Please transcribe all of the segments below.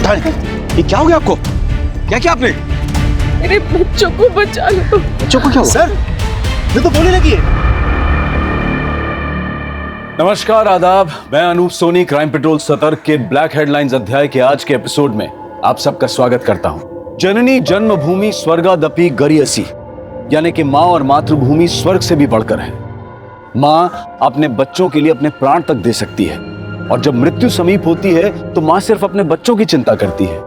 उठाएं। ये क्या हो गया आपको? क्या किया आपने? मेरे बच्चों को बचा लो। बच्चों को क्या हुआ? सर, ये तो बोलने लगी है। नमस्कार, आदाब। मैं अनूप सोनी, क्राइम पेट्रोल सतर्क के ब्लैक हेडलाइंस अध्याय के आज के एपिसोड में आप सबका स्वागत करता हूं। जननी जन्मभूमि स्वर्गादपि गरियसी, यानी कि मां और मातृभूमि स्वर्ग से भी बढ़कर है। मां अपने बच्चों के लिए अपने प्राण तक दे सकती है, और जब मृत्यु समीप होती है तो मां सिर्फ अपने बच्चों की चिंता करती है,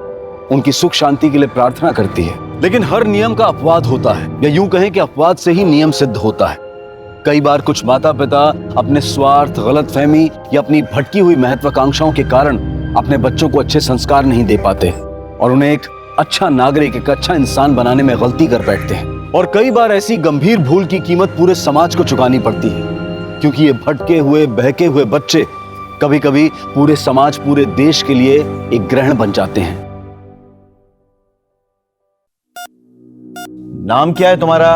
उनकी सुख शांति के लिए प्रार्थना करती है। लेकिन हर नियम का अपवाद होता है, या यूं कहें कि अपवाद से ही नियम सिद्ध होता है। कई बार कुछ माता पिता अपने स्वार्थ, गलतफहमी या अपनी भटकी हुई महत्वाकांक्षाओं के कारण अपने बच्चों को अच्छे संस्कार नहीं दे पाते और उन्हें एक अच्छा नागरिक, एक अच्छा इंसान बनाने में गलती कर बैठते हैं। और कई बार ऐसी गंभीर भूल की कीमत पूरे समाज को चुकानी पड़ती है, क्योंकि ये भटके हुए, बहके हुए बच्चे कभी कभी पूरे समाज, पूरे देश के लिए एक ग्रहण बन जाते हैं। नाम क्या है तुम्हारा?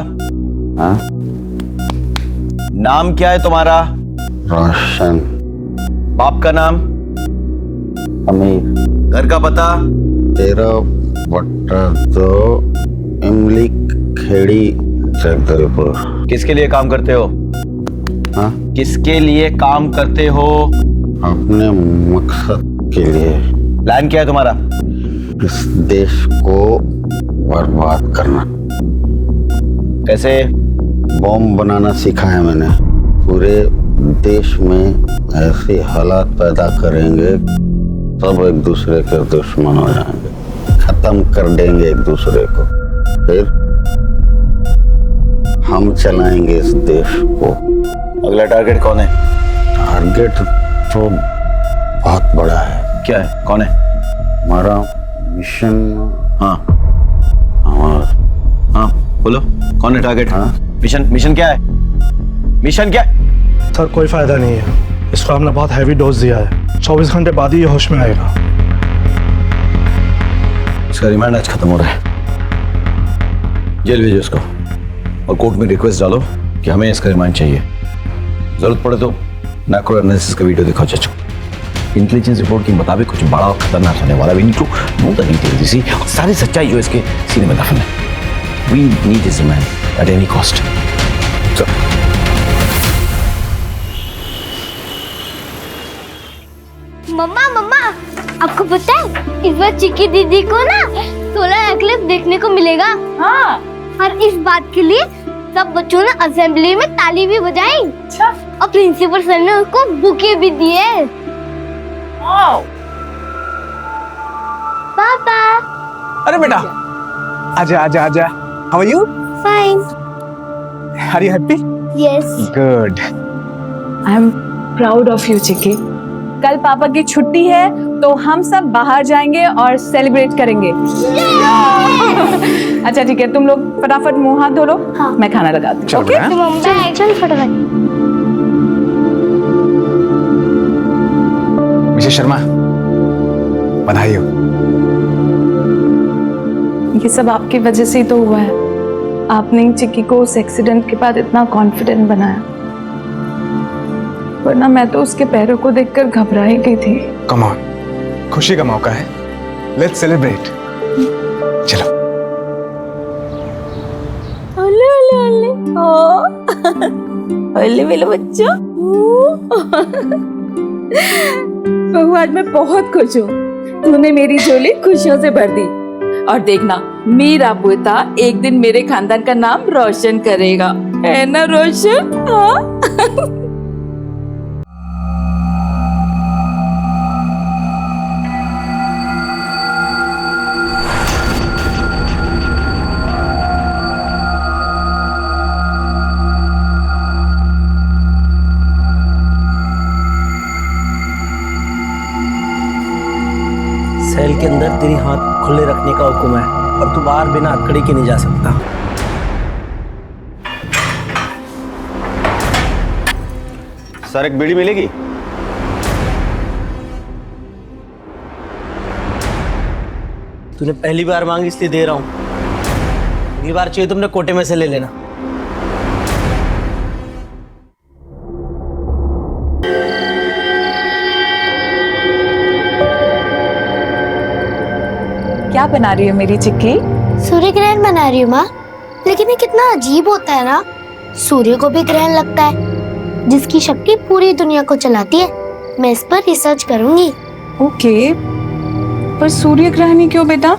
हाँ? नाम क्या है तुम्हारा? रोशन। बाप का नाम? अमीर। घर का पता? 13/2 इमली खेड़ी, जगदलपुर। किसके लिए काम करते हो? हाँ? किसके लिए काम करते हो? अपने मकसद के लिए। प्लान क्या है तुम्हारा? इस देश को बर्बाद करना। कैसे? बॉम्ब बनाना सीखा है मैंने। पूरे देश में ऐसे हालात पैदा करेंगे, सब एक दूसरे के दुश्मन हो जाएंगे, खत्म कर देंगे एक दूसरे को, फिर हम चलाएंगे इस देश को। अगला टारगेट कौन है? टारगेट तो बहुत बड़ा है। क्या है? कौन है? हमारा मिशन। हाँ हमारा। हाँ बोलो, कौन है टारगेट? हाँ? मिशन क्या है? मिशन क्या है? सर, कोई फायदा नहीं है। इसको हमने बहुत हैवी डोज दिया है। 24 घंटे बाद ही ये होश में आएगा। इसका रिमांड आज खत्म हो रहा है। जेल भेजो इसको और कोर्ट में रिक्वेस्ट डालो कि हमें इसका रिमांड चाहिए। जरूरत पड़े तो मैक्रो एनालिसिस का वीडियो दिखाओ चाचू। इंटेलिजेंस रिपोर्ट के मुताबिक कुछ बड़ा और खतरनाक होने वाला। We need to know the details. इसी सारी सच्चाई जो इसके सीने में दफन है। We need this man at any cost. मम्मा मम्मा, आपको पता है इस बार चिक्की दीदी को ना सोलर एक्लिप्स देखने को मिलेगा। हाँ। और इस बात के लिए सब बच्चों ने असेंबली में ताली भी बजाई। अच्छा। और प्रिंसिपल सर ने उसको बुके भी दिए। वाओ। पापा। अरे बेटा, आजा आजा आजा। How are you? Fine. Are you happy? Yes. Good. I am proud of you Chikki. कल पापा की छुट्टी है तो हम सब बाहर जाएंगे और सेलिब्रेट करेंगे। अच्छा ठीक है, तुम लोग फटाफट मुंह हाथ धो लो। हाँ। मैं खाना लगाती हूँ। चल ओके? बेटा। चल फटाफट। मिसेस शर्मा, बधाई हो। ये सब आपकी वजह से ही तो हुआ है। आपने ही चिक्की को उस एक्सीडेंट के बाद इतना कॉन्फिडेंट बनाया, वरना मैं तो उसके पैरों को देखकर घबरा ही गई थी। कम ऑन, खुशी का मौका है। Let's celebrate. चलो। ओले ओले ओले। ओले मेरे बच्चों। बहू, आज मैं बहुत खुश हूँ। तूने मेरी झोली खुशियों से भर दी। और देखना, मेरा पोता एक दिन मेरे खानदान का नाम रोशन करेगा, है ना रोशन? हाँ? सेल के अंदर तेरी हाथ खुले रखने का हुक्म है और तू बाहर बिना हथकड़ी के नहीं जा सकता। सर, एक बीड़ी मिलेगी? तूने पहली बार मांगी इसलिए दे रहा हूं। अगली बार चाहिए तुमने कोटे में से ले लेना। क्या बना रही हो मेरी चिक्की? सूर्य ग्रहण बना रही हूँ माँ। लेकिन ये कितना अजीब होता है ना, सूर्य को भी ग्रहण लगता है जिसकी शक्ति पूरी दुनिया को चलाती है। मैं इस पर रिसर्च करूंगी। ओके, पर सूर्य ग्रहण ही क्यों बेटा?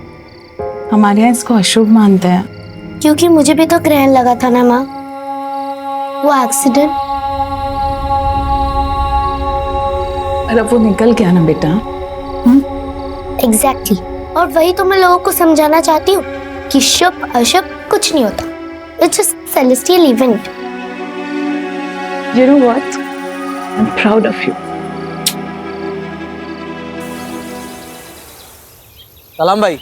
हमारे यहाँ इसको अशुभ मानते हैं। क्योंकि मुझे भी तो ग्रहण लगा था ना माँ, वो एक्सीडेंट। पर अब वो निकल गया ना बेटा। एग्जैक्टली। और वही तो मैं लोगों को समझाना चाहती हूँ कि शुभ अशुभ कुछ नहीं होता। It's just celestial event. You know what? I'm proud of you. सलाम भाई।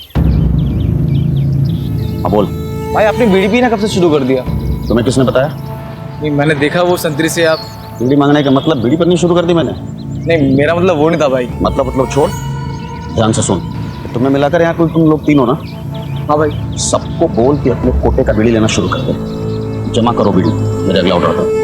हाँ बोल। भाई आपने बीड़ी पीना कब से शुरू कर दिया? तुम्हें किसने बताया? नहीं, मैंने देखा वो संतरी से आप। बीड़ी मांगने का मतलब बीड़ी पीनी शुरू कर दी मैंने? नहीं, मेरा मतलब वो नहीं था भाई। मतलब छोड़, ध्यान से सुन। तुम्हें मिलाकर यहाँ कोई तुम लोग तीनों ना? हाँ भाई। सबको बोल के अपने कोटे का बीड़ी लेना शुरू कर दे। जमा करो बीड़ी मेरे अगला ऑर्डर पर।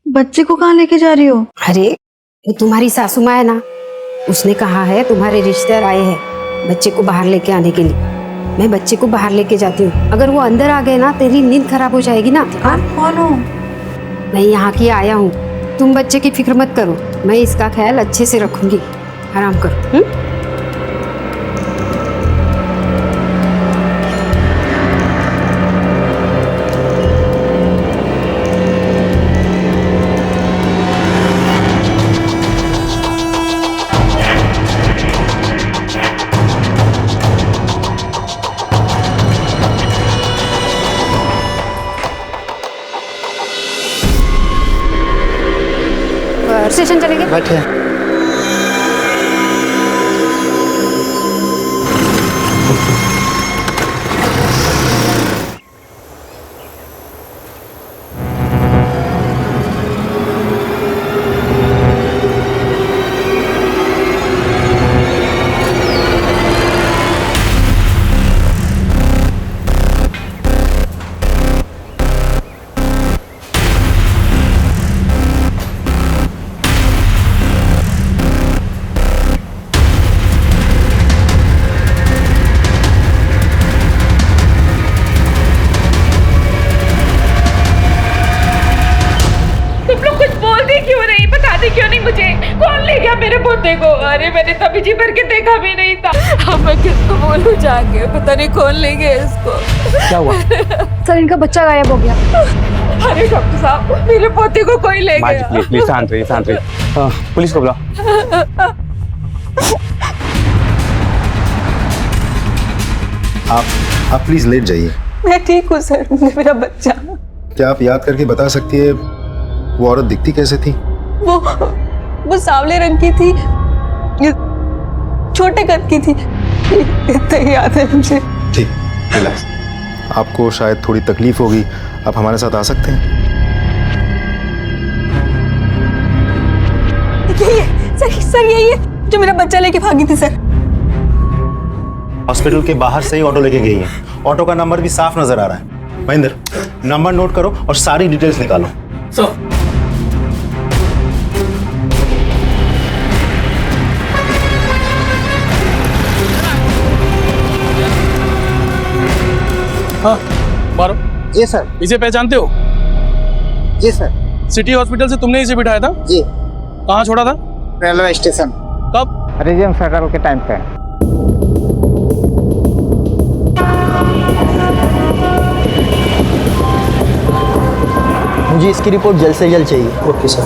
बच्चे को कहाँ लेके जा रही हो? अरे वो तुम्हारी सासू माँ है ना, उसने कहा है तुम्हारे रिश्तेदार आए हैं बच्चे को बाहर लेके आने के लिए। मैं बच्चे को बाहर लेके जाती हूँ। अगर वो अंदर आ गए ना तेरी नींद खराब हो जाएगी ना। आप कौन हो? मैं यहाँ की आया हूँ, तुम बच्चे की फिक्र मत करो, मैं इसका ख्याल अच्छे से रखूंगी। आराम करो। स्टेशन चलेंगे। बैठे। मेरे पोते को। अरे मैंने तभी जी भर के देखा भी नहीं था। अब मैं किसको बोलूं जाके, पता नहीं कौन ले गया इसको। क्या हुआ? सर इनका बच्चा गायब हो गया। अरे डॉक्टर साहब मेरे पोते को कोई ले गया। प्लीज शांत रहिए, शांत रहिए। पुलिस को बुलाओ। आप प्लीज लेट जाइए। मैं ठीक हूँ सर, मेरा बच्चा। क्या आप याद करके बता सकती है वो औरत दिखती कैसे थी? वो सांवले रंग की थी, छोटे कद की थी, इतना ही याद है मुझे। ठीक, रिलैक्स। आपको शायद थोड़ी तकलीफ होगी, आप हमारे साथ आ सकते हैं। सर यही है जो मेरा बच्चा लेके भागी थी सर। हॉस्पिटल के बाहर से ही ऑटो लेके गई है। ऑटो का नंबर भी साफ नजर आ रहा है। महेंद्र, नंबर नोट करो और सारी डिटेल्स निकालो। हाँ मारो। जी सर। इसे पहचानते हो? जी सर। सिटी हॉस्पिटल से तुमने इसे बिठाया था? जी। कहाँ छोड़ा था? Railway station. कब? रिजर्व फेडरल के टाइम पे। मुझे इसकी रिपोर्ट जल्द से जल्द चाहिए। Okay sir.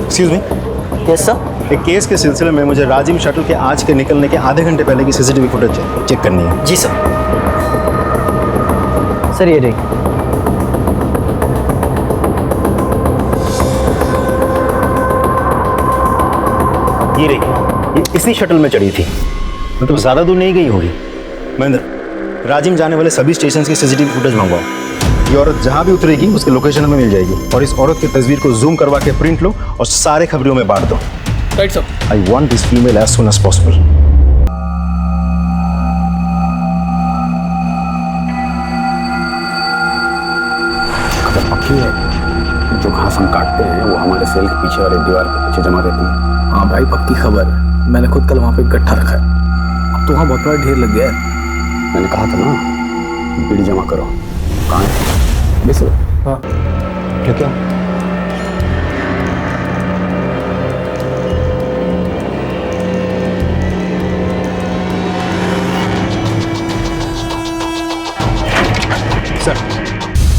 Excuse me. Yes sir. एक केस के सिलसिले में मुझे राजिम शटल के आज के निकलने के आधे घंटे पहले की सीसीटीवी फुटेज चेक करनी है। जी सर। सर ये रही। ये रही, ये इसी शटल में चढ़ी थी। मतलब ज्यादा दूर नहीं गई होगी। महेंद्र, राजिम जाने वाले सभी स्टेशन की सीसीटीवी फुटेज मंगवाओ। ये औरत जहां भी उतरेगी उसके लोकेशन में मिल जाएगी, और इस औरत की तस्वीर को जूम करवा के प्रिंट लो और सारे खबरों में बांट दो। Right sir. I want this female as soon as possible. खबर पक्की है, जो घास हम काटते हैं वो हमारे सेल के पीछे वाले दीवार के पीछे जमा रहती है। हाँ भाई, पक्की खबर है। मैंने खुद कल वहाँ पे इकट्ठा रखा है। अब तो वहाँ बहुत बड़ा ढेर लग गया है। मैंने कहा था ना, बीड़ी जमा करो। कहाँ है? बेस। हाँ क्या? सर,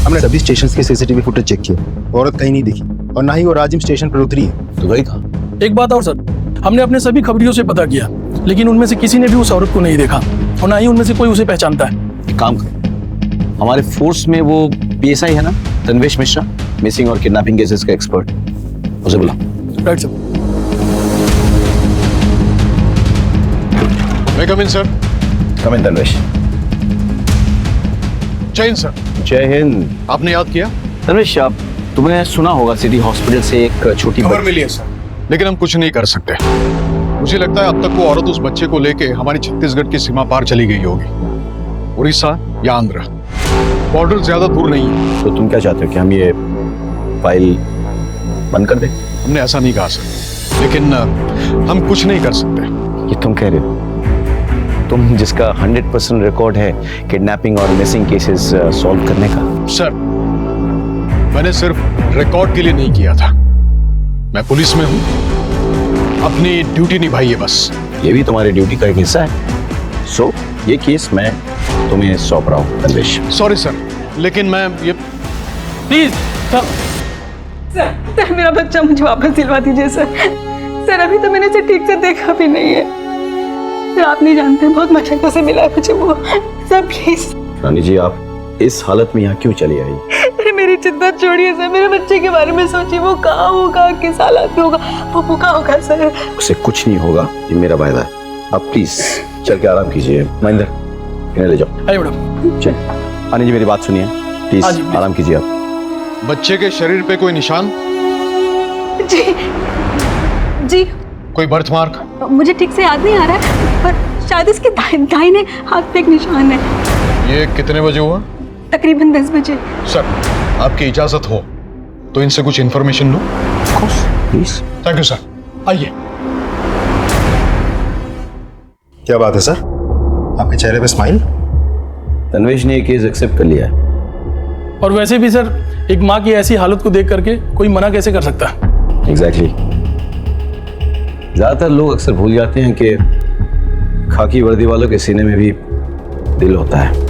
हमने सभी स्टेशन के सीसीटीवी फुटेज चेक किए, औरत कहीं नहीं दिखी, और ना ही वो राजिम स्टेशन पर उतरी है। तो गई कहाँ? एक बात और सर, हमने अपने सभी खबरियों से पता किया, लेकिन उनमें से किसी ने भी उस औरत को नहीं देखा, और ना ही उनमें से कोई उसे पहचानता है। एक काम करो, हमारे फोर्स में वो पीएसआई है ना, तन्वेश मिश्रा, मिसिंग और किडनैपिंग केसेस का एक्सपर्ट, उसे बुला। Right sir. मैं कम इन सर। कम इन तन्वेश। जय हिंद सर। जय हिंद। आपने याद किया? तन्वेश, आप तुमने सुना होगा सिटी हॉस्पिटल से एक छोटी खबर मिली है सर, लेकिन हम कुछ नहीं कर सकते। मुझे लगता है अब तक वो औरत उस बच्चे को लेके हमारी छत्तीसगढ़ की सीमा पार चली गई होगी, उड़ीसा या आंध्र। बॉर्डर ज्यादा दूर नहीं है। तो तुम क्या चाहते हो कि हम ये फाइल बंद कर दें? हमने ऐसा नहीं कहा सर, लेकिन हम कुछ नहीं कर सकते। ये तुम कह रहे हो? तुम जिसका 100% रिकॉर्ड है किडनैपिंग और मिसिंग केसेस सॉल्व करने का। सर, मैंने सिर्फ रिकॉर्ड के लिए नहीं किया था। मैं पुलिस में हूं, अपनी ड्यूटी निभाई है बस। ये भी तुम्हारी ड्यूटी का एक हिस्सा है। सो ये केस मैं तुम्हें सौंप रहा हूँ तन्वेश। सॉरी सर, लेकिन मैं ये प्लीज सर, मेरा बच्चा मुझे वापस दिलवा दीजिए सर। सर, अभी तो मैंने इसे ठीक से देखा भी नहीं है। सर, आप नहीं जानते, बहुत मशक्कत से मिला है मुझे वो। Sir please. रानी जी, आप इस हालत में यहाँ क्यों चली आई? अरे मेरी चिंता छोड़िए सर, मेरे बच्चे के बारे में सोचिए। वो कहाँ होगा, किस हालत में होगा, वो भूखा होगा सर। उसे कुछ नहीं होगा, ये मेरा वायदा है। आप प्लीज चल के आराम कीजिए। महेंद्र, इन्हें ले जाओ। आइए मैडम। चल रानी जी, मेरी बात सुनिए, प्लीज आराम कीजिए आप। बच्चे के शरीर पे कोई निशान? जी जी, कोई बर्थ मार्क? मुझे ठीक से याद नहीं आ रहा है, पर शायद इसके दाहिने हाथ पे एक निशान है। ये कितने बजे हुआ? तकरीबन 10 बजे। सर, आपकी इजाजत हो तो इनसे कुछ information low. Please. Thank you sir. आइए। क्या बात है सर, आपके चेहरे पे स्माइल? तन्वेश ने ये केस एक्सेप्ट कर लिया है। और वैसे भी सर, एक माँ की ऐसी हालत को देख करके कोई मना कैसे कर सकता है? एग्जैक्टली। ज्यादातर लोग अक्सर भूल जाते हैं कि खाकी वर्दी वालों के सीने में भी दिल होता है।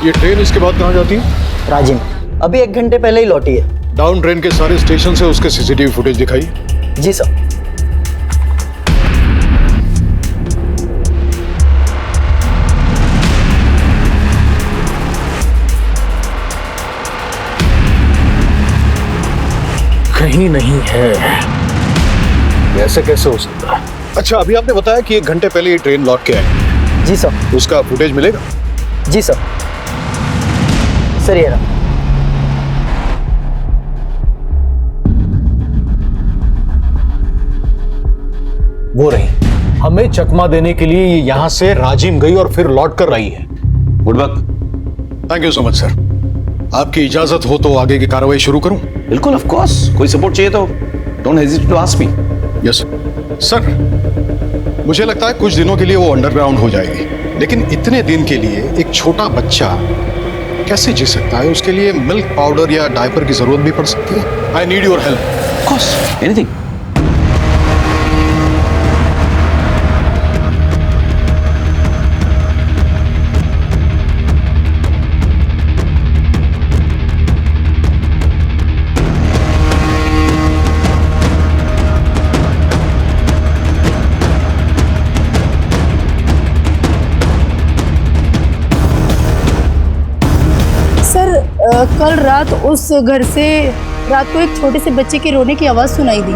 ये ट्रेन इसके बाद कहाँ जाती है? राजिम अभी 1 घंटे पहले ही लौटी है। डाउन ट्रेन के सारे स्टेशन से उसके सीसीटीवी फुटेज दिखाइए। जी सर। कहीं नहीं है। ऐसे कैसे हो सकता है? अच्छा, अभी आपने बताया कि 1 घंटे पहले ये ट्रेन लौट के आई। जी सर। उसका फुटेज मिलेगा? जी सर। सर ये रहा। वो रही, हमें चकमा देने के लिए ये यहाँ से राजिम गई और फिर लौट कर आई है। गुड वक्त। Thank you so much sir. आपकी इजाजत हो तो आगे की कार्रवाई शुरू करूं? बिल्कुल, ऑफ कोर्स। कोई सपोर्ट चाहिए तो don't hesitate to ask me. Yes sir. मुझे लगता है कुछ दिनों के लिए वो अंडरग्राउंड हो जाएगी, लेकिन इतने दिन के लिए एक छोटा बच्चा कैसे जी सकता है? उसके लिए मिल्क पाउडर या डायपर की जरूरत भी पड़ सकती है। I need your help. Of course, anything. कल रात उस घर से रात को एक छोटे से बच्चे के रोने की आवाज सुनाई दी।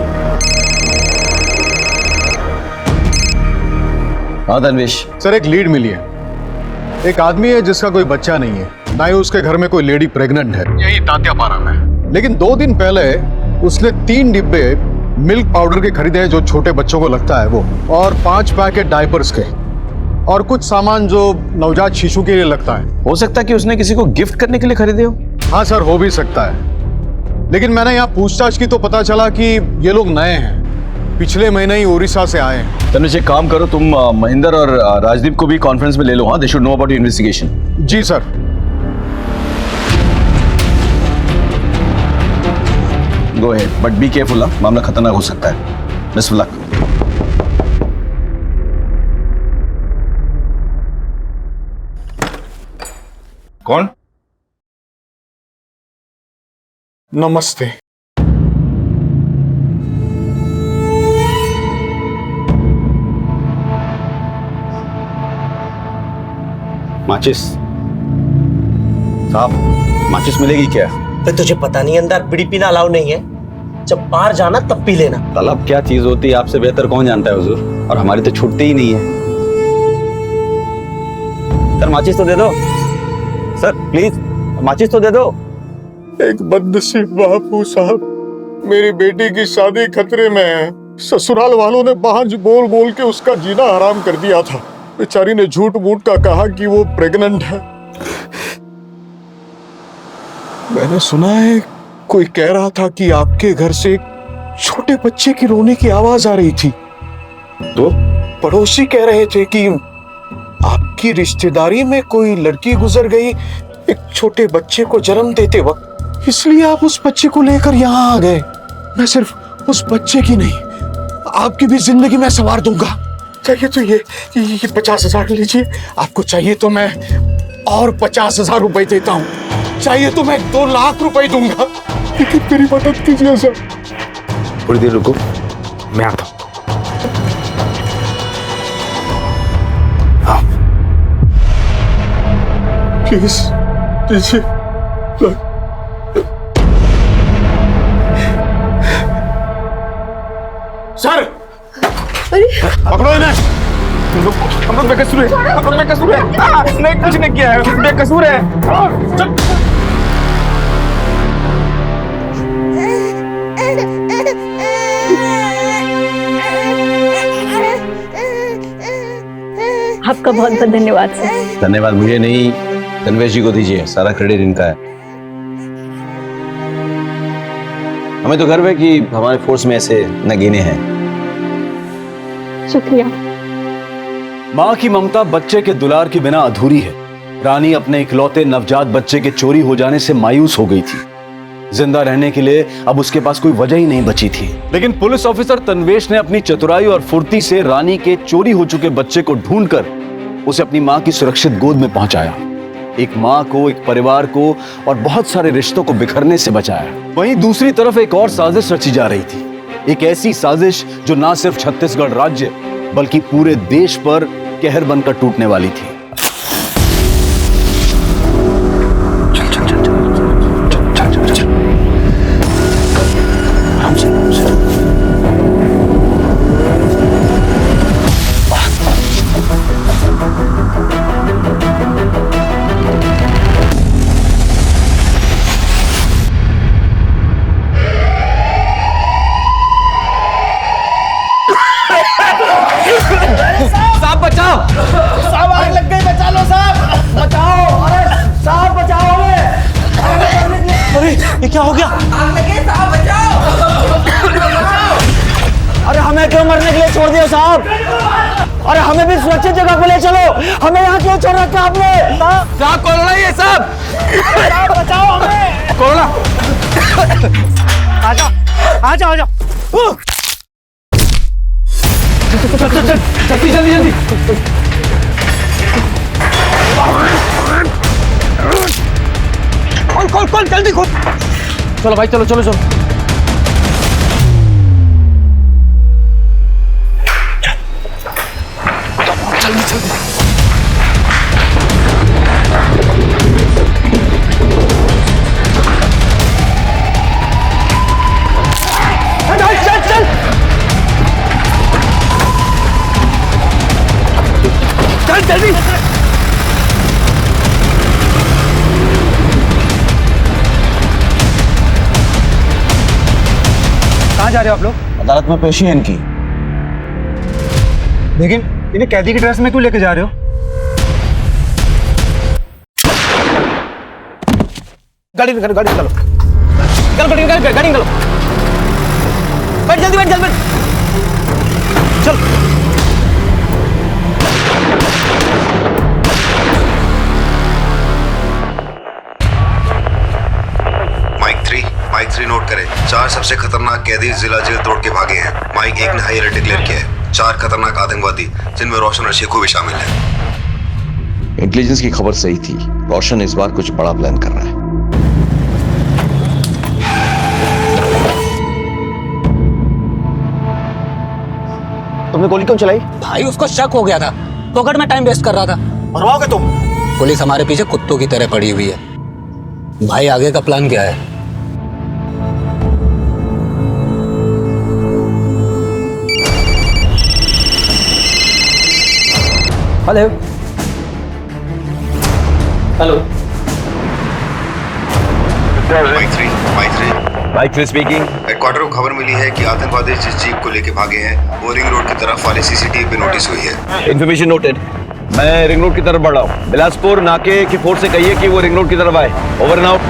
हाँ तन्वेश। सर एक लीड मिली है। एक आदमी है जिसका कोई बच्चा नहीं है, ना ही उसके घर में कोई लेडी प्रेग्नेंट है, यही तात्यापारा में। लेकिन 2 दिन पहले उसने 3 डिब्बे मिल्क पाउडर के खरीदे हैं जो छोटे बच्चों को लगता है वो, और 5 पैकेट डायपर्स के, और कुछ सामान जो नवजात शिशु के लिए लगता है। हो सकता है कि उसने किसी को गिफ्ट करने के लिए खरीदे हो। हाँ सर, हो भी सकता है, लेकिन मैंने यहाँ पूछताछ की तो पता चला कि ये लोग नए हैं, पिछले महीने ही उड़ीसा से आए हैं। तनुज एक काम करो, तुम महेंद्र और राजदीप को भी कॉन्फ्रेंस में ले लो। हाँ, they should know about your investigation. जी sir. Go ahead, but be careful. मामला खतरनाक हो सकता है। Best of luck. कौन? नमस्ते। माचिस साहब, माचिस मिलेगी क्या? तो तुझे पता नहीं अंदर बीड़ी पीना अलाउ नहीं है, जब बाहर जाना तब पी लेना। तलब क्या चीज होती है आपसे बेहतर कौन जानता है हुजूर, और हमारी तो छूटती ही नहीं है। सर माचिस तो दे दो सर, प्लीज माचिस तो दे दो। एक बदनसीब बापू साहब, मेरी बेटी की शादी खतरे में है। ससुराल वालों ने बाहर बोल बोल के उसका जीना हराम कर दिया था। बेचारी ने झूठ मूठ का कहा कि वो प्रेग्नेंट है। मैंने सुना है कोई कह रहा था कि आपके घर से छोटे बच्चे की रोने की आवाज आ रही थी, तो पड़ोसी कह रहे थे कि आपकी रिश्तेदारी में कोई लड़की गुजर गई एक छोटे बच्चे को जन्म देते वक्त, इसलिए आप उस बच्चे को लेकर यहाँ आ गए। मैं सिर्फ उस बच्चे की नहीं, आपकी भी जिंदगी में संवार दूंगा। चाहिए तो ये 50,000 लीजिए, आपको चाहिए तो मैं और 50,000 रुपए देता हूँ, चाहिए तो मैं 2 लाख रुपए दूंगा, लेकिन मेरी मदद कीजिए सर। थोड़ी देर रुको, मैं आता हूँ। प्लीज लीजिए। सर पकड़ो इन्हें। हम लोग बेकसूर है, हम लोग बेकसूर है। नहीं, कुछ नहीं किया है, बेकसूर है। चल। आपका बहुत बहुत धन्यवाद सर। धन्यवाद मुझे नहीं, तन्वेश जी को दीजिए, सारा क्रेडिट इनका है। हमें तो गर्व है कि हमारे फोर्स में ऐसे नगीने हैं। शुक्रिया। माँ की ममता बच्चे के दुलार के बिना अधूरी है। रानी अपने इकलौते नवजात बच्चे के चोरी हो जाने से मायूस हो गई थी। जिंदा रहने के लिए अब उसके पास कोई वजह ही नहीं बची थी। लेकिन पुलिस ऑफिसर तन्वेश ने अपनी चतुराई और फुर्ती से रानी के चोरी हो चुके बच्चे को ढूंढकर उसे अपनी माँ की सुरक्षित गोद में पहुंचाया। एक माँ को, एक परिवार को और बहुत सारे रिश्तों को बिखरने से बचाया। वहीं दूसरी तरफ एक और साजिश रची जा रही थी, एक ऐसी साजिश जो ना सिर्फ छत्तीसगढ़ राज्य बल्कि पूरे देश पर कहर बनकर टूटने वाली थी। साहब बचाओ, साहब आग लग गई, बचा लो साहब, बचाओ। अरे साहब बचाओ हमें। अरे ये क्या हो गया? आग लगी साहब, बचाओ। अरे हमें क्यों मरने के लिए छोड़ दिया साहब? अरे हमें भी सुरक्षित जगह पे ले चलो, हमें यहाँ क्यों छोड़ रखा आपने? साहब कोरोना ये सब, साहब बचाओ हमें। कोरोना आ जाओ, आ जाओ, आ जाओ। चल चल चल, जल्दी जल्दी जल्दी। खोल खोल खोल, जल्दी खोल। चलो भाई, चलो चलो चलो। जल्दी जल्दी। चल चल। जल्दी। कहाँ जा रहे हो आप लोग? अदालत में पेशी है इनकी। लेकिन इन्हें कैदी की ड्रेस में क्यों लेके जा रहे हो? गाड़ी निकालो, गाड़ी निकालो, निकालो गाड़ी निकालो, गाड़ी निकालो। बैठ जल्दी, बैठ जल्दी, बैठ। चल। माइक 3 नोट करें। 4 सबसे खतरनाक कैदी जिला जेल तोड़ के भागे हैं। माइक 1 ने हाई अलर्ट डिक्लेयर किया है। 4 खतरनाक आतंकवादी जिनमें रोशन और शेखू भी शामिल हैं। इंटेलिजेंस की खबर सही थी, रोशन इस बार कुछ बड़ा प्लान कर रहा है। तुमने गोली क्यों चलाई? भाई उसको शक हो गया था, पॉकेट में टाइम वेस्ट कर रहा था। मरवाओगे तुम? पुलिस हमारे पीछे कुत्तों की तरह पड़ी हुई है। भाई आगे का प्लान क्या है? Hello hello. Mike 3 speaking. Headquarter को खबर मिली है कि आतंकवादी जिस जीप को लेके भागे हैं वो रिंग रोड की तरफ वाले सीसीटीवी पे नोटिस हुई है। Information noted. मैं रिंग रोड की तरफ बढ़ रहा हूँ। बिलासपुर नाके की फोर्स से कहिए कि वो रिंग रोड की तरफ आए। Over and out.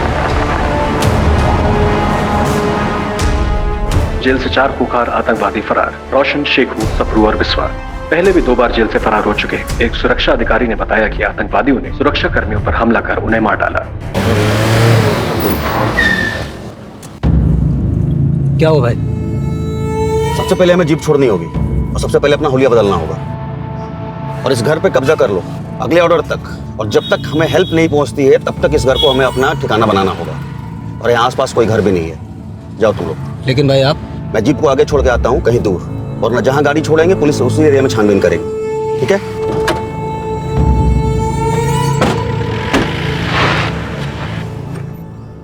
जेल से 4 कुख्यात आतंकवादी फरार। रोशन, शेखू, सप्रू और बिस्वा पहले भी 2 बार जेल से फरार हो चुके हैं। एक सुरक्षा अधिकारी ने बताया कि आतंकवादियों ने सुरक्षा कर्मियों पर हमला कर उन्हें मार डाला। क्या हो भाई? सबसे पहले हमें जीप छोड़नी होगी और सबसे पहले अपना हुलिया बदलना होगा और इस घर पे कब्जा कर लो अगले ऑर्डर तक। और जब तक हमें हेल्प नहीं पहुंचती है तब तक इस घर को हमें अपना ठिकाना बनाना होगा। और यहाँ आसपास कोई घर भी नहीं है। जाओ तुम लोग। लेकिन भाई आप? मैं जीप को आगे छोड़ के आता हूँ कहीं दूर, और न जहाँ गाड़ी छोड़ेंगे पुलिस उसी एरिया में छानबीन करेगी। ठीक है?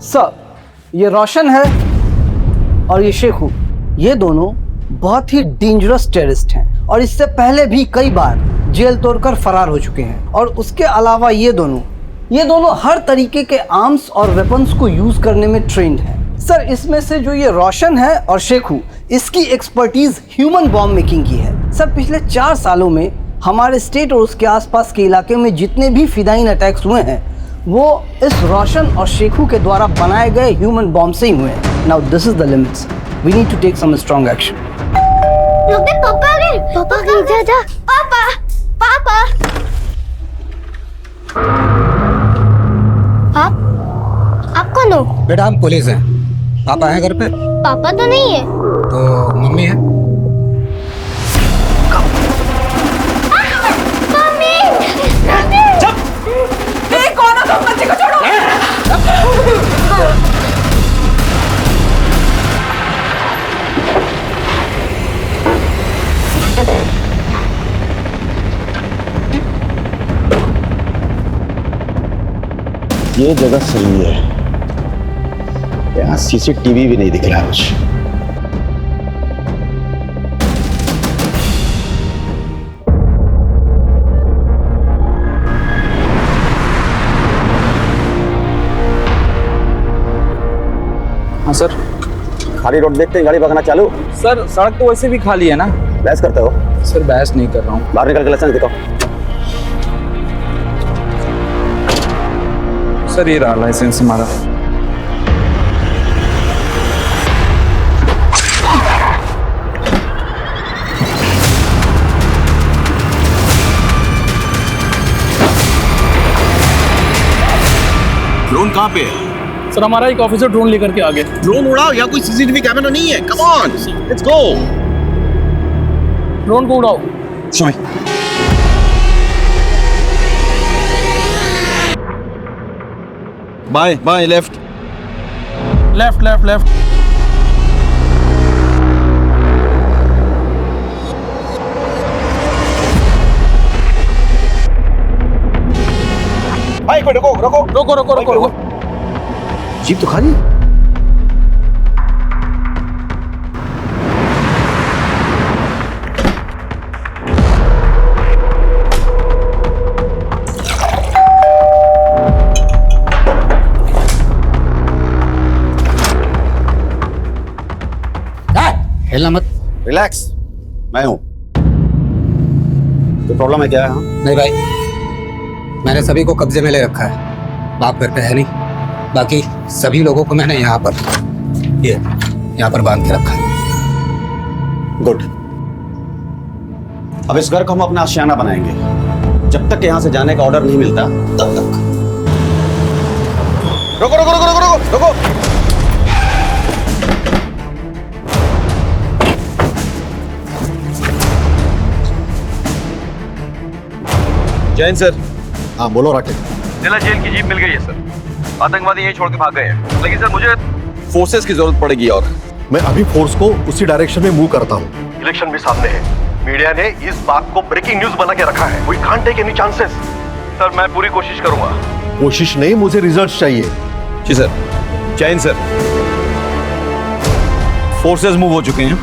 सर, ये रोशन है और ये शेखू। ये दोनों बहुत ही डेंजरस टेररिस्ट हैं और इससे पहले भी कई बार जेल तोड़कर फरार हो चुके हैं। और उसके अलावा ये दोनों हर तरीके के आर्म्स और वेपन्स को यूज करने में ट्रेंड हैं। सर, इसमें से जो ये रोशन है और शेखू, इसकी एक्सपर्टीज ह्यूमन बॉम्ब मेकिंग की है। सर, पिछले 4 सालों में हमारे स्टेट और उसके आसपास के इलाके में जितने भी फिदाइन अटैक्स हुए हैं वो इस रोशन और शेखू के द्वारा बनाए गए ह्यूमन बॉम्ब से ही हुए हैं। Now this is the limits. We need to take some strong action. पापा आ गए। पापा आ गए। जा जा। पापा पापा। आप कौन हो? बेटा हम पुलिस हैं। पापा है घर पे? पापा तो नहीं है। तो मम्मी है? कौन हो तुम? बच्चे को छोड़ो। ये जगह सही है, यहाँ सीसीटीवी भी नहीं दिख रहा कुछ। हाँ सर। खाली रोड देखते हैं गाड़ी भगाना चालू। सर, सड़क तो वैसे भी खाली है ना। बहस करते हो? सर, बहस नहीं कर रहा हूँ। बाहर निकल के लाइसेंस दिखाओ। सर, ये रहा लाइसेंस हमारा। ड्रोन कहाँ पे है? सर, हमारा एक ऑफिसर ड्रोन लेकर के आ गए। ड्रोन उड़ाओ, या कोई सीसीटीवी कैमरा नहीं है। Come on, let's go. Drone को उड़ाओ। Show me. Bye bye, left left left left. भाई को रुको रुको रुको रुको रुको रुको। जीप तो खाली। रिलैक्स, मैं हूं। तो प्रॉब्लम है क्या है? नहीं भाई, मैंने सभी को कब्जे में ले रखा है। बाप घर पे है नहीं, बाकी सभी लोगों को मैंने यहाँ पर बांध के रखा है। गुड। अब इस घर को हम अपना आशियाना बनाएंगे। जब तक यहाँ से जाने का ऑर्डर नहीं मिलता तब तक। रुको रुको रुको रुको रुको रुको। जैन सर। हाँ बोलो राकेश। जिला जेल की जीप मिल गई है सर। आतंकवादी यहीं छोड़ के भाग गए हैं, लेकिन सर मुझे फोर्सेस की जरूरत पड़ेगी और मैं अभी फोर्स को उसी डायरेक्शन में मूव करता हूँ। इलेक्शन भी सामने है, मीडिया ने इस बात को ब्रेकिंग न्यूज बना के रखा है। We can't take any chances. Sir मैं पूरी कोशिश करूंगा। कोशिश नहीं, मुझे रिजल्ट्स चाहिए। जी sir. Jain sir, forces move हो चुके हैं।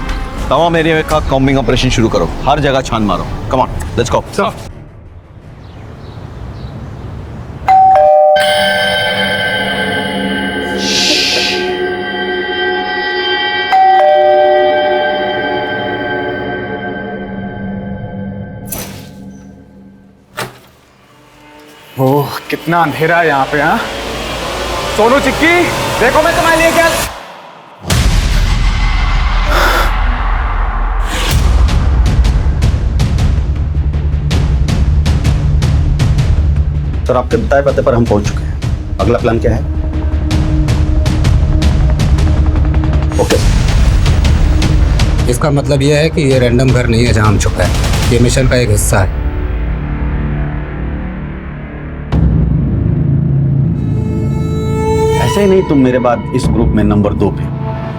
तमाम एरिया का कॉम्बिंग ऑपरेशन शुरू करो, हर जगह छान मारो। कम ऑन, लेट्स गो। ओह कितना अंधेरा है यहाँ पे। हाँ सोनू चिक्की, देखो मैं तुम्हारे लिए क्या। सर आपके बताए पते पर हम पहुंच चुके हैं। अगला प्लान क्या है? ओके। इसका मतलब यह है कि ये रैंडम घर नहीं है जहां हम छुपे हैं। ये मिशन का एक हिस्सा है। ऐसे ही नहीं तुम मेरे बाद इस ग्रुप में नंबर 2 पे।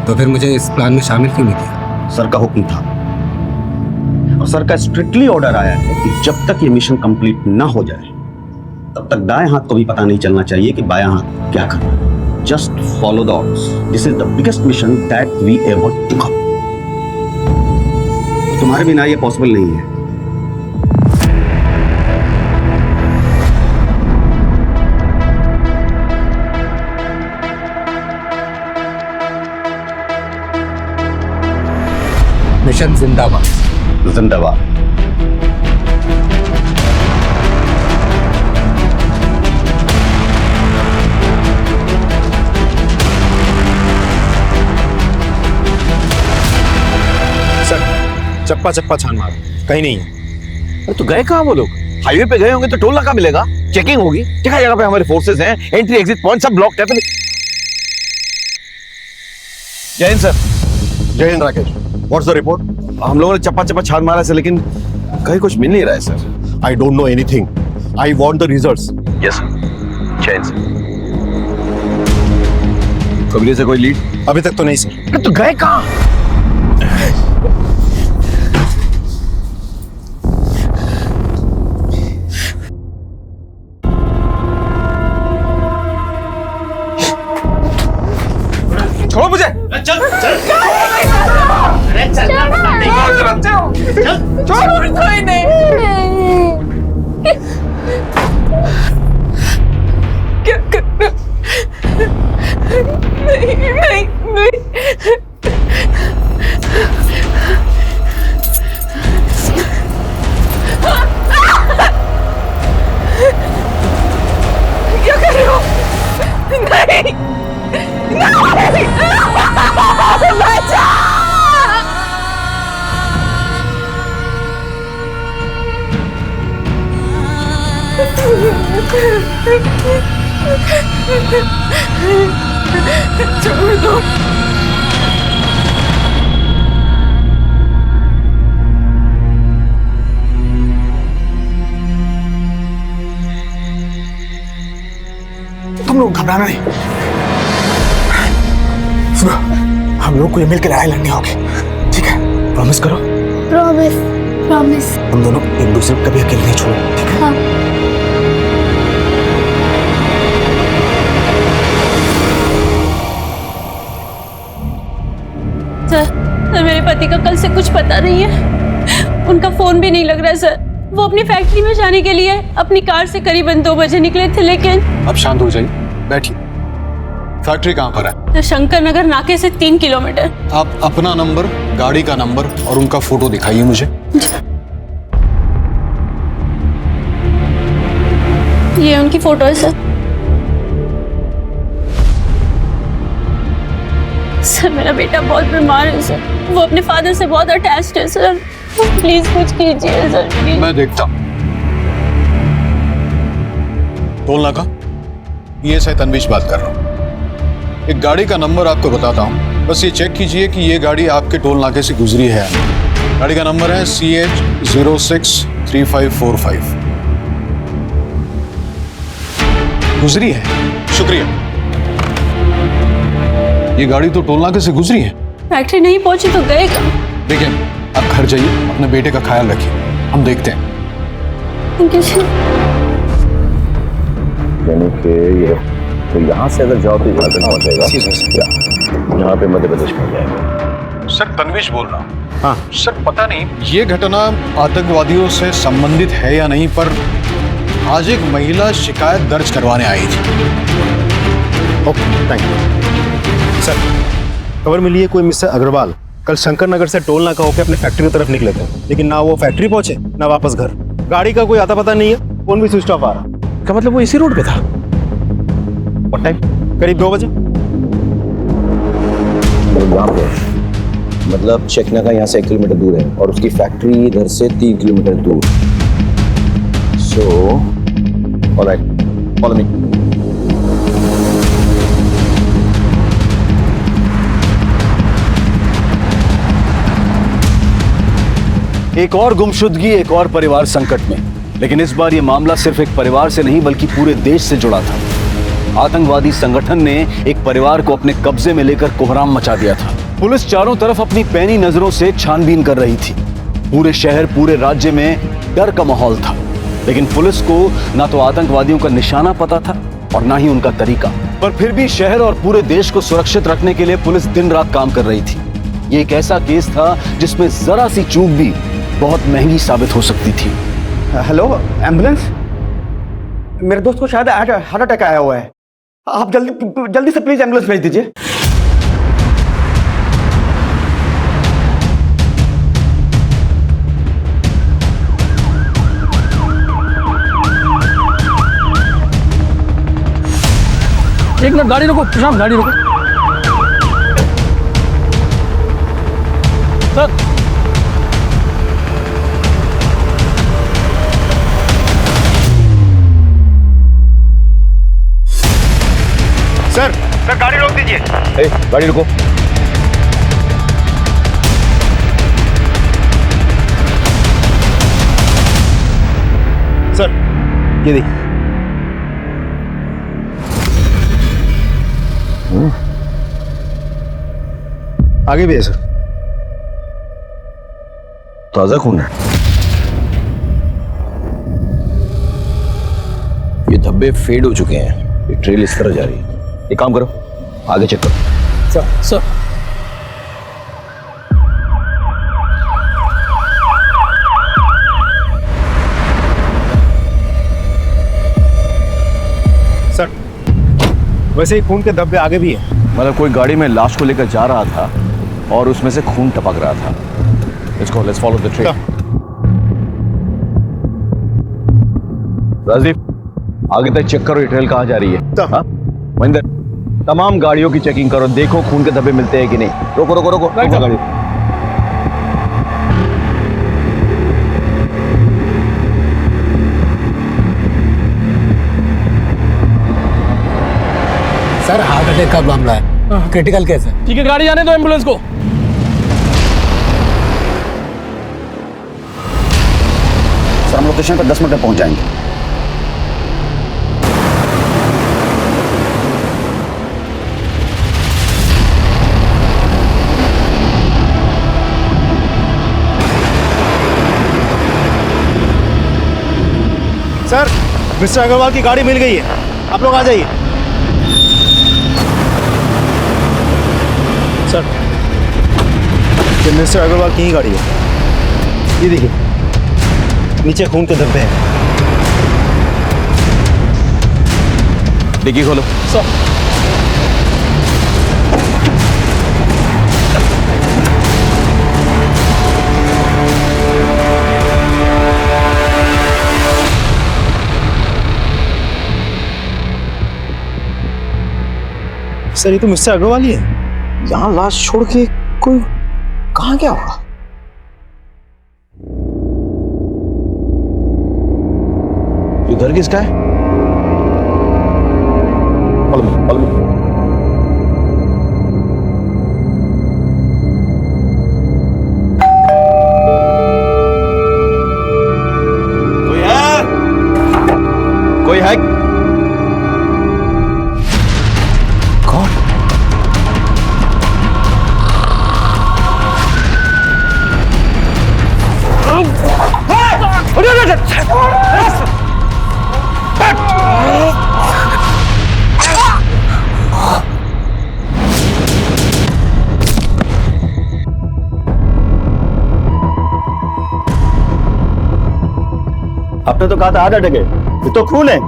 तो फिर मुझे इस प्लान में शामिल क्यों नहीं किया? सर का हुक्म था और सर का स्ट्रिक्टली ऑर्डर आया है कि जब तक ये मिशन कंप्लीट ना हो जाए तब तक दाएं हाथ को भी पता नहीं चलना चाहिए कि बायां हाथ क्या कर रहा है। Just follow the orders. This is the biggest mission that we ever took up. तुम्हारे बिना ये पॉसिबल नहीं है। मिशन जिंदाबाद। जिंदाबाद। सर चप्पा चप्पा छान मारो, कहीं नहीं है। अरे तो गए कहाँ वो लोग? हाईवे पे गए होंगे तो टोल नाका मिलेगा, चेकिंग होगी। जगह जगह पे हमारे फोर्सेस हैं, एंट्री एग्जिट पॉइंट सब ब्लॉक है। जय हिंद सर। जय Hind Rakesh. What's the report? हम लोगों ने चप्पा चप्पा छान मारा है लेकिन कहीं कुछ मिल नहीं रहा है sir. I don't know anything. I want the results. Yes जय हिंद सर। कबीर से कोई लीड? अभी तक तो नहीं सर। तो गए कहाँ? छोड़ो मुझे। चल चल छोड़ कोई नहीं। क्या करना? नहीं नहीं नहीं। क्या कर रहे हो? नहीं छोड़ दो। तुम लोग घबराना नहीं। सुनो, हम लोग को ये मिलकर लड़ाई लड़नी होगी, ठीक है? प्रॉमिस करो। Promise promise. हम दोनों एक दूसरे को कभी अकेले नहीं छोड़ो, ठीक है? हाँ। सर मेरे पति का कल से कुछ पता नहीं है। उनका फोन भी नहीं लग रहा है सर। वो अपनी फैक्ट्री में जाने के लिए अपनी कार से करीबन 2 बजे निकले थे, लेकिन अब शांत हो जाइए, बैठिए। फैक्ट्री कहाँ पर है? तो शंकर नगर नाके से 3 किलोमीटर। आप अपना नंबर, गाड़ी का नंबर और उनका फोटो दिखाइए मुझे। ये उनकी फोटो है सर। सर मेरा बेटा बहुत बीमार है सर, वो अपने फादर से बहुत अटैच्ड है सर, प्लीज कुछ कीजिए सर प्लीज। मैं देखता हूँ। टोल नाका, ये से तनवीश बात कर रहा हूँ। एक गाड़ी का नंबर आपको बताता हूँ, बस ये चेक कीजिए कि ये गाड़ी आपके टोल नाके से गुजरी है। गाड़ी का नंबर है CH063545। गुजरी है, शुक्रिया। ये गाड़ी तो टोल नाके से गुजरी है। फैक्ट्री नहीं पहुंची तो गए कहाँ? देखिए, आप घर जाइए, अपने बेटे का ख्याल रखिए, हम देखते हैं। यानी कि ये तो यहाँ से अगर जाओ तो यहाँ पे पहुंच जाएगा, यहाँ पे मध्य प्रदेश पहुंच जाएगा। सर तनवीश बोल रहा हूँ। हाँ सर, पता नहीं ये घटना आतंकवादियों से संबंधित है या नहीं, पर आज एक महिला शिकायत दर्ज करवाने आई थी। Okay, thank you sir. खबर मिली है कोई मिस्टर अग्रवाल कल शंकर नगर से टोल नाका होकर अपने फैक्ट्री की तरफ निकले थे, लेकिन ना वो फैक्ट्री पहुंचे ना वापस घर। गाड़ी का कोई आता पता नहीं है, फोन भी स्विच ऑफ आ रहा। क्या मतलब वो इसी रोड पे था? और टाइम करीब 2 बजे। यहाँ पे मतलब चेकना का यहाँ से 1 किलोमीटर दूर है और उसकी फैक्ट्री इधर से 3 किलोमीटर दूर। So alright, follow me. एक और गुमशुदगी, एक और परिवार संकट में। लेकिन इस बार यह मामला सिर्फ एक परिवार से नहीं बल्कि पूरे देश से जुड़ा था। आतंकवादी संगठन ने एक परिवार को अपने कब्जे में लेकर कोहराम मचा दिया था। पुलिस चारों तरफ अपनी पैनी नजरों से छानबीन कर रही थी। पूरे शहर, पूरे राज्य में डर का माहौल था। लेकिन पुलिस को ना तो आतंकवादियों का निशाना पता था और ना ही उनका तरीका, पर फिर भी शहर और पूरे देश को सुरक्षित रखने के लिए पुलिस दिन रात काम कर रही थी। ये एक ऐसा केस था जिसमें जरा सी चूक भी बहुत महंगी साबित हो सकती थी। Hello, ambulance? मेरे दोस्त को शायद हार्ट अटैक आया हुआ है, आप जल्दी से प्लीज एम्बुलेंस भेज दीजिए। एक मिनट, गाड़ी रोको प्रशांत, गाड़ी रोको। सर सर गाड़ी रोक दीजिए। गाड़ी रुको। सर ये देखिए। आगे भी है सर। ताजा खून है। ये धब्बे फेड हो चुके हैं, ये ट्रेल इस तरह जा रही है। एक काम करो, आगे चेक करो। सर सर वैसे ही खून के धब्बे आगे भी है। मतलब कोई गाड़ी में लाश को लेकर जा रहा था और उसमें से खून टपक रहा था। Let's follow the trail. Rajdeep, आगे तक चेक करो ये ट्रेल कहाँ जा रही है। हाँ? महेंद्र, तमाम गाड़ियों की चेकिंग करो, देखो खून के धब्बे मिलते हैं कि नहीं। रोको रोको रोको, रोको गाड़ी। सर हार्ट अटैक का मामला है, क्रिटिकल केस है। ठीक है, गाड़ी जाने दो एम्बुलेंस को। सर हम लोकेशन पर 10 मिनट में पहुंच जाएंगे। सर मिस्टर अग्रवाल की गाड़ी मिल गई है, आप लोग आ जाइए। सर ये मिस्टर अग्रवाल की ही गाड़ी है, ये देखिए नीचे खून के धब्बे हैं। डिग्गी खोलो। सर सर ये तो मुझसे आगे वाली है। यहाँ लाश छोड़ के कोई कहाँ गया होगा? ये घर किसका है? follow me. कोई है? कौन? आपने तो कहा था आधा टके, ये तो खून है।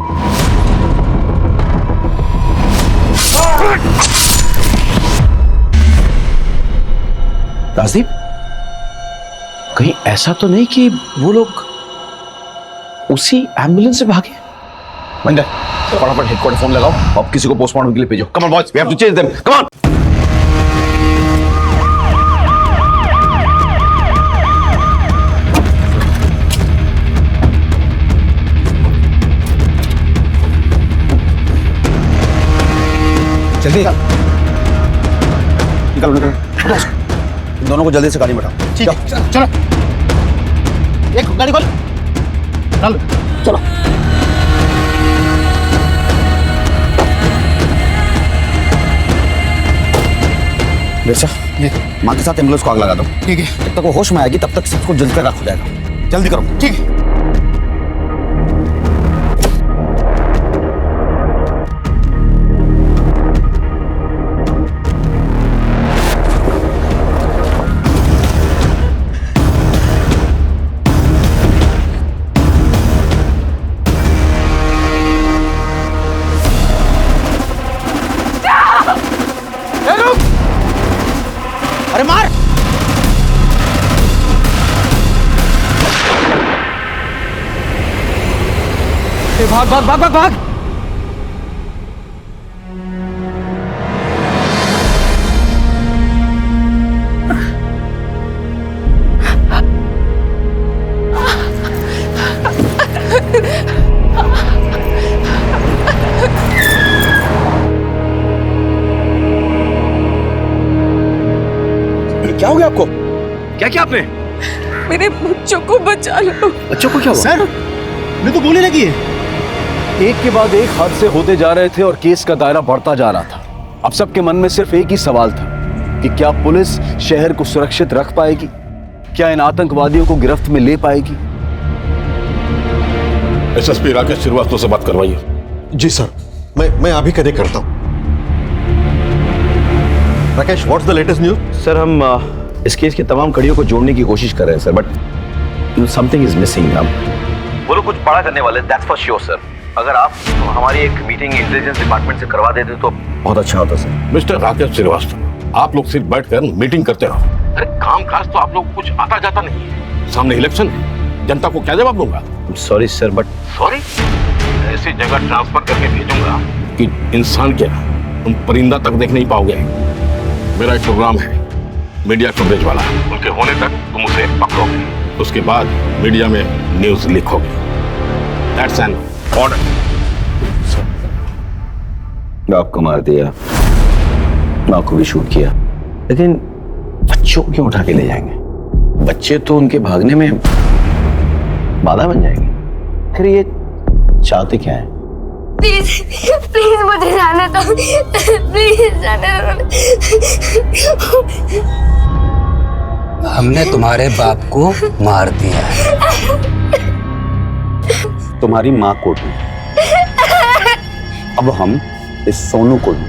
राजदीप, कहीं ऐसा तो नहीं कि वो लोग उसी एम्बुलेंस से भागे? मंडल, फटाफट हेडक्वार्टर फोन लगाओ, अब किसी को पोस्टमार्टम के लिए भेजो। Come on boys, we have to chase them, come on. जल्दी निकलो निकलो, इन दोनों को जल्दी से गाड़ी में बैठाओ। ठीक है, चलो एक गाड़ी खोल, चलो चलो। बेटा, माँ के साथ एम्बुलेंस को आग लगा दो। ठीक है। जब तक वो होश में आएगी तब तक सबको जल्दी तक रख हो जाएगा। जल्दी करो। ठीक है। अरे मार! भाग भाग भाग भाग भाग! क्या हो गया आपको? क्या किया आपने? मेरे बच्चों को बचा लो। बच्चों को क्या हुआ? सर, मैं तो गोली लगी है। एक के बाद एक हादसे होते जा रहे थे और केस का दायरा बढ़ता जा रहा था। अब सबके मन में सिर्फ एक ही सवाल था कि क्या पुलिस शहर को सुरक्षित रख पाएगी? क्या इन आतंकवादियों को गिरफ्त में ले पाएगी? एसएसपी राकेश श्रीवास्तव से बात करवाइए। जी सर, मैं अभी कनेक्ट करता हूं। Rakesh, what's the latest news? Sir, हम इस केस की तमाम कड़ियों को जोड़ने की कोशिश कर रहे हैं sir, but something is missing. हम वो लोग कुछ बड़ा करने वाले, दैट्स फॉर श्योर सर। अगर आप हमारी एक मीटिंग इंटेलिजेंस डिपार्टमेंट से करवा देते तो बहुत अच्छा होता सर। मिस्टर राकेश श्रीवास्तव, आप लोग सिर्फ बैठकर मीटिंग करते रहो। अरे काम काज तो आप लोग कुछ आता जाता नहीं है। सामने इलेक्शन है, जनता को क्या जवाब दूंगा? Sorry sir, but sorry? ऐसी जगह ट्रांसफर करके भेजूंगा कि इंसान क्या तुम परिंदा तक देख नहीं पाओगे। मेरा एक प्रोग्राम है मीडिया कवरेज वाला, उनके होने तक तुम उसे पकड़ोगे, उसके बाद मीडिया में न्यूज लिखोगे। That's an order. आपको मार दिया, माँ को भी शूट किया, लेकिन बच्चों को क्यों उठा के ले जाएंगे? बच्चे तो उनके भागने में बाधा बन जाएंगे। फिर ये चाहते क्या है? प्लीज प्लीज मुझे जाने दो, प्लीज जाने दो। हमने तुम्हारे बाप को मार दिया है। तुम्हारी माँ को भी, अब हम इस सोनू को भी।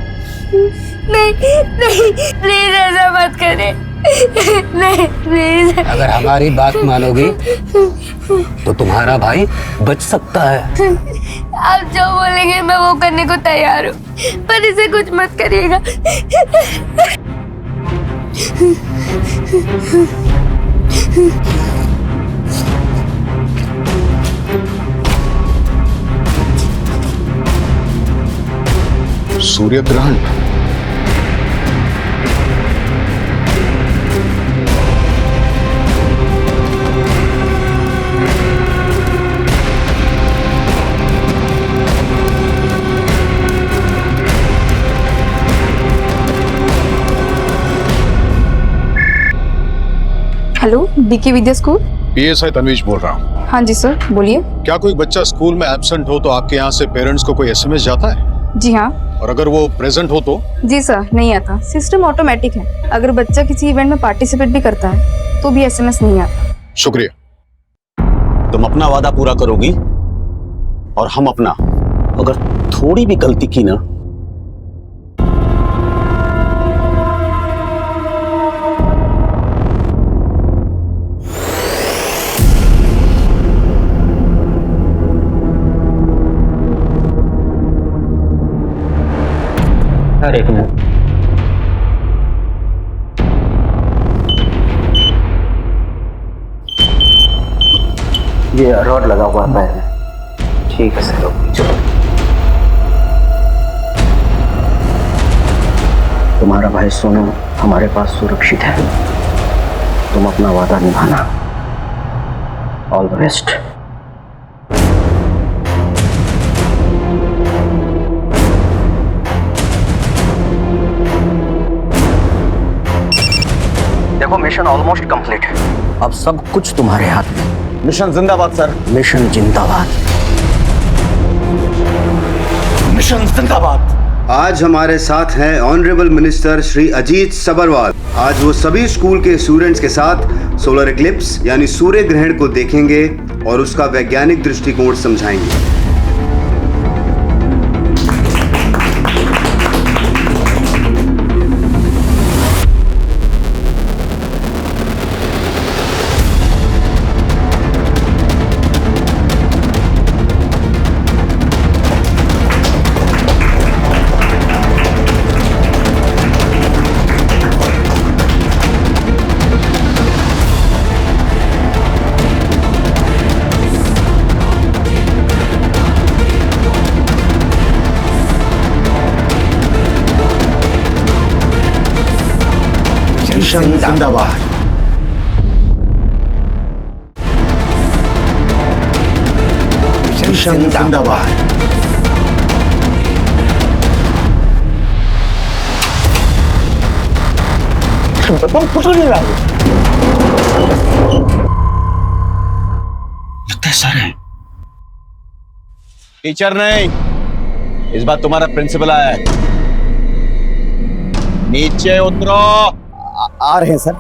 नहीं नहीं, प्लीज ऐसा मत करें, नहीं प्लीज। अगर हमारी बात मानोगी तो तुम्हारा भाई बच सकता है। आप जो बोलेंगे मैं वो करने को तैयार हूँ, पर इसे कुछ मत करिएगा। सूर्य ग्रहण डीके विद्या स्कूल। पीएसआई तन्वीश बोल रहा हूँ। हाँ जी सर, बोलिए। क्या कोई बच्चा स्कूल में एब्सेंट हो तो आपके यहाँ से पेरेंट्स को कोई एसएमएस जाता है? जी हाँ। और अगर वो प्रेजेंट हो तो? जी सर, नहीं आता। सिस्टम ऑटोमेटिक है। अगर बच्चा किसी इवेंट में पार्टिसिपेट भी करता है तो भी एसएमएस नहीं आता। शुक्रिया। तुम अपना वादा पूरा करोगी और हम अपना। अगर थोड़ी भी गलती की ना अरे एक मिनट। ये रॉड लगा हुआ है पैर में। ठीक है सर, चलो। तुम्हारा भाई सोनू हमारे पास सुरक्षित है। तुम अपना वादा निभाना। All the best. देखो, मिशन ऑलमोस्ट कंप्लीट है। अब सब कुछ तुम्हारे हाथ में। मिशन जिंदाबाद सर। मिशन जिंदाबाद। मिशन जिंदाबाद। आज हमारे साथ हैं ऑनरेबल मिनिस्टर श्री अजीत सबरवाल। आज वो सभी स्कूल के स्टूडेंट्स के साथ सोलर इक्लिप्स यानी सूर्य ग्रहण को देखेंगे और उसका वैज्ञानिक दृष्टिकोण समझाएंगे। मिशन जिंदाबाद। मिशन जिंदाबाद। लगता है सर है। टीचर नहीं, इस बार तुम्हारा प्रिंसिपल आया है। नीचे उतरो। आ रहे हैं सर।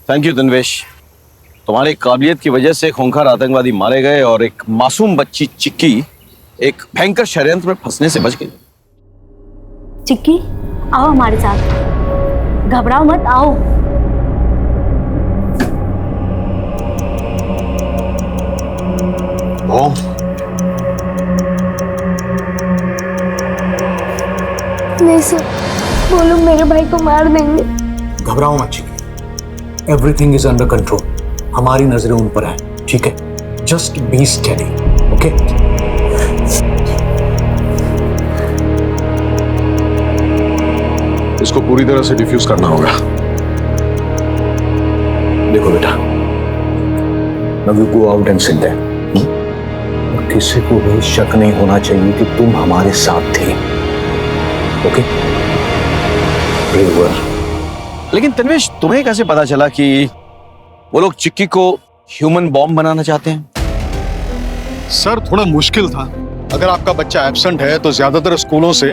Thank you Tanvesh. तुम्हारी काबिलियत की वजह से खूंखार आतंकवादी मारे गए और एक मासूम बच्ची चिक्की एक भयंकर षड्यंत्र में फंसने से बच गई। चिक्की, आओ हमारे साथ। घबराओ मत, आओ। नहीं सर, वो लोग मेरे भाई को मार देंगे। घबराओ मत Chikki. Everything is under control. हमारी नजरें उन पर है, ठीक है? Just be steady, okay? इसको पूरी तरह से डिफ्यूज करना होगा। देखो बेटा, now you go out and sit there. किसी को भी शक नहीं होना चाहिए कि तुम हमारे साथ थे, ओके? लेकिन तन्वेश, तुम्हें कैसे पता चला कि वो लोग चिक्की को ह्यूमन बॉम्ब बनाना चाहते हैं? सर, थोड़ा मुश्किल था। अगर आपका बच्चा एब्सेंट है तो ज्यादातर स्कूलों से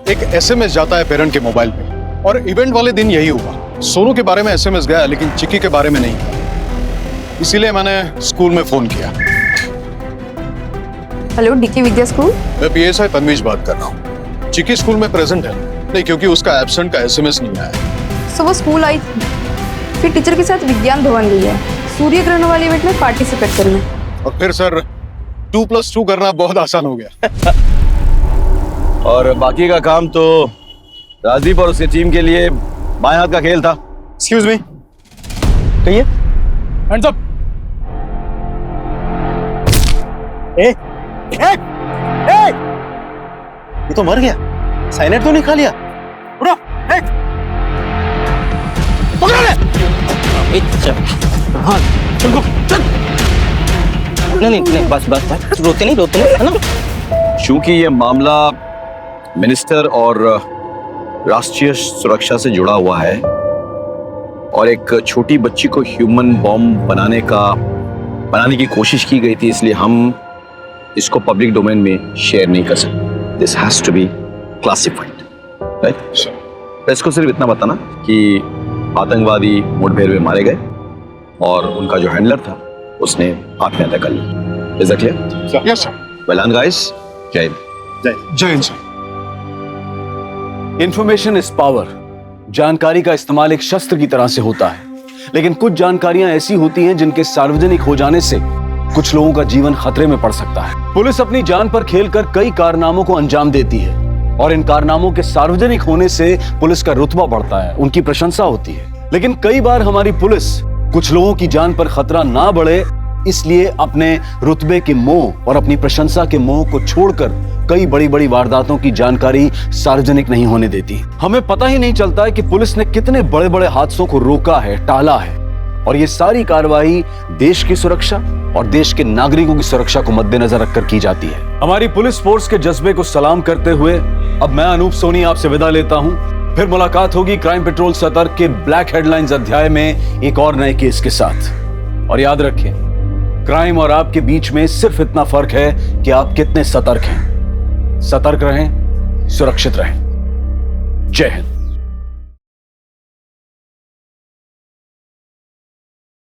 एक एसएमएस जाता है पेरेंट के मोबाइल पे, और इवेंट वाले दिन यही हुआ। सोनू के बारे में एसएमएस गया लेकिन चिक्की के बारे में नहीं। इसीलिए मैंने स्कूल में फोन किया। हेलो, डीके विद्या स्कूल। मैं पीएसआई तन्वीश बात कर रहा हूँ। चिक्की स्कूल में प्रेजेंट है? नहीं, क्योंकि उसका एब्सेंट का एसएमएस नहीं आया। सो वो स्कूल आई थी, फिर टीचर के साथ विज्ञान भवन गई है सूर्य ग्रहण वाले इवेंट में पार्टिसिपेट करने। और फिर सर 2+2 करना बहुत आसान हो गया। और बाकी का काम तो राजदीप और उसकी टीम के लिए बाएं हाथ का खेल था। एक्सक्यूज मी, कहिए। Hands up. ये तो मर गया, साइनेट तो नहीं खा लिया। उठो, पकड़ ले। हाँ चल चल। नहीं बस रोते नहीं है ना। चूंकि ये मामला मिनिस्टर और राष्ट्रीय सुरक्षा से जुड़ा हुआ है और एक छोटी बच्ची को ह्यूमन बॉम्ब बनाने की कोशिश की गई थी, इसलिए हम इसको पब्लिक डोमेन में शेयर नहीं कर सकते। This has to be classified, right? Press को सिर्फ इतना बताना कि आतंकवादी मुठभेड़ में मारे गए और उनका जो हैंडलर था उसने आत्महत्या कर ली। Is that clear? Yes sir. Well done guys. जय हिंद। जय हिंद सर। Information is power. जानकारी का इस्तेमाल एक शस्त्र की तरह से होता है, लेकिन कुछ जानकारियां ऐसी होती हैं जिनके सार्वजनिक हो जाने से कुछ लोगों का जीवन खतरे में पड़ सकता है। पुलिस अपनी जान पर खेलकर कई कारनामों को अंजाम देती है और इन कारनामों के सार्वजनिक होने से पुलिस का रुतबा बढ़ता है, उनकी प्रशंसा होती है। लेकिन कई बार हमारी पुलिस कुछ लोगों की जान पर खतरा ना बढ़े इसलिए अपने रुतबे के मोह और अपनी प्रशंसा के मोह को छोड़कर कई बड़ी बड़ी वारदातों की जानकारी सार्वजनिक नहीं होने देती। हमें पता ही नहीं चलता है कि पुलिस ने कितने बड़े बड़े हादसों को रोका है, टाला है, और ये सारी कार्रवाई देश की सुरक्षा और देश के नागरिकों की सुरक्षा को मद्देनजर रखकर की जाती है। हमारी पुलिस फोर्स के जज्बे को सलाम करते हुए अब मैं अनूप सोनी आपसे विदा लेता हूं। फिर मुलाकात होगी क्राइम पेट्रोल सतर्क के ब्लैक हेडलाइंस अध्याय में एक और नए केस के साथ। और याद रखें, क्राइम और आपके बीच में सिर्फ इतना फर्क है कि आप कितने सतर्क हैं। सतर्क रहें, सुरक्षित रहें। जय हिंद।